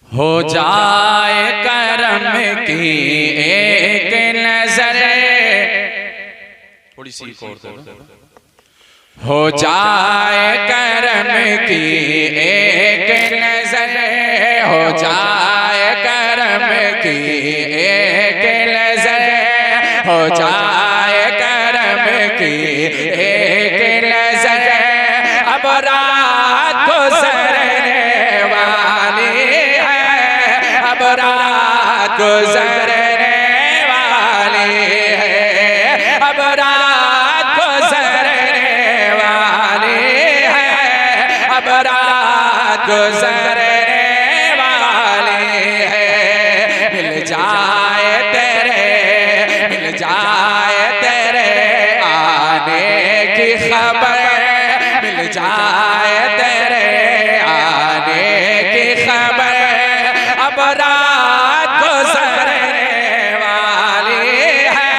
हो जाए करम की एक नजर, थोड़ी सी और दे दो। हो जाए करम की एक नजर, हो जाए करम की एक नजर, हो जाए करम की एक नजर। अब रात गुजरने वाली है, अब रात गुजरने वाली है, अब रात गुजरने वाली है, अब रात गुजरने वाली है। मिल जाए तेरे, मिल जाए तेरे आने की खबर, मिल जाए तेरे आने की खबर। अब रात गुजरने वाली है,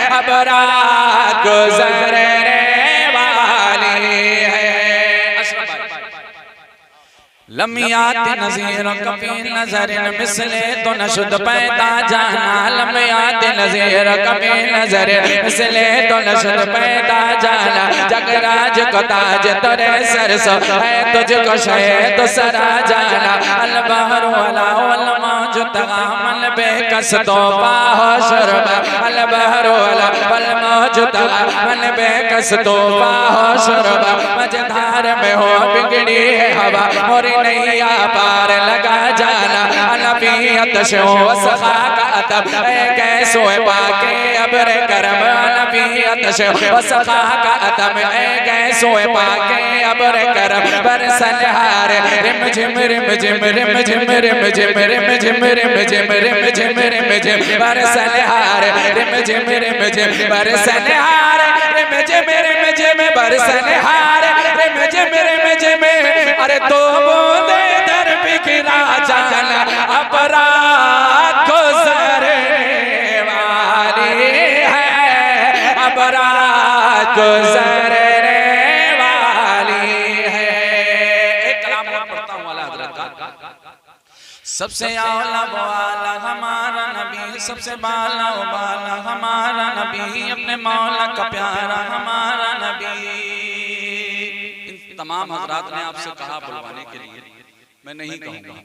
अब रात गुजरने वाली है। लम्यात नज़ीर कबील नजरिन मिसले तो नशुद पैदा जाना, लम्यात नज़ीर कबील नजरिन मिसले तो नशुद पैदा जाना। जगराज को ताज तोरे सरसो है, तुझको शहद सरा जाना। अल बहर वाला वल मौज तगामल बेकस तो पाहो शरबा, अल बहर वाला वल मौज तगामल बेकस तो पाहो शरबा। मझधार में हो बिगड़ी है हवा और नैया पार लगा जाना। नबीयत शो सखा का अतब कैसो पाके अब्र करम, नबीयत शो सखा का अतब कैसो पाके अब्र करम। बरसल हार रिम झिम रिम झिम रिम झिम रिम झिम रिम झिम रिम झिम रिम झिम रिम झिम बरसल हार रिम झिम रिम झिम बरसल हार रिम झिम रिम झिम बरसल हार रिम झिम रिम झिम। अरे तो बूंदे दर बिखरा जाना, अब रात गुजरने वाली है, अब रात गुजरने वाली है। एक कलाम और पढ़ता हूँ वाला हजरत का। सबसे आला वाला हमारा नबी, सबसे बाला वाला हमारा नबी, अपने मौला का प्यारा हमारा नबी। तमाम हजरात ने आपसे कहा बुलवाने के लिए, मैं नहीं कहूँगा।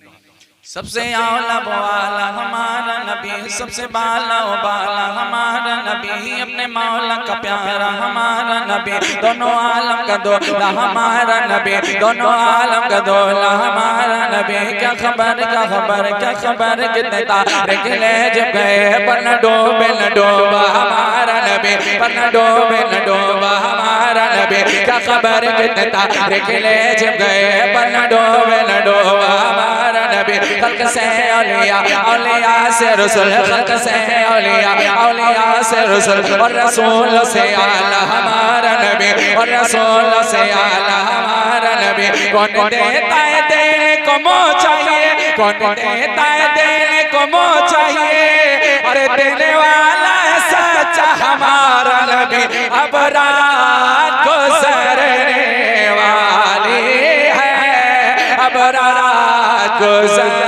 सबसे आला वाला हमारा नबी, सबसे बाला वाला हमारा नबी, अपने मौला का प्यारा हमारा नबी। दोनों आलम का दोला हमारा नबी, दोनों आलम का दोला हमारा नबी। क्या खबर क्या खबर क्या खबर, कितने तारे खिले जब गए पर न डूबे न डूबा हमारा नबी, पर न डूबे न डूबा हमारा नबी। क्या खबर कितने तारे खिले जब गए पर न डूबे न डूबा हमारा नबी। खल्क से औलिया, औलिया से रसूल, खल्क से औलिया, औलिया से रसूल, और रसूल से आला हमारा नबी, और रसूल से आला हमारा नबी। कौन देता है देने को मोह चाहिए, कौन देता है देने को मोह चाहिए, अरे देने वाला है सच्चा हमारा नबी। अब रात गुजरने वाली है, अब रात गुजर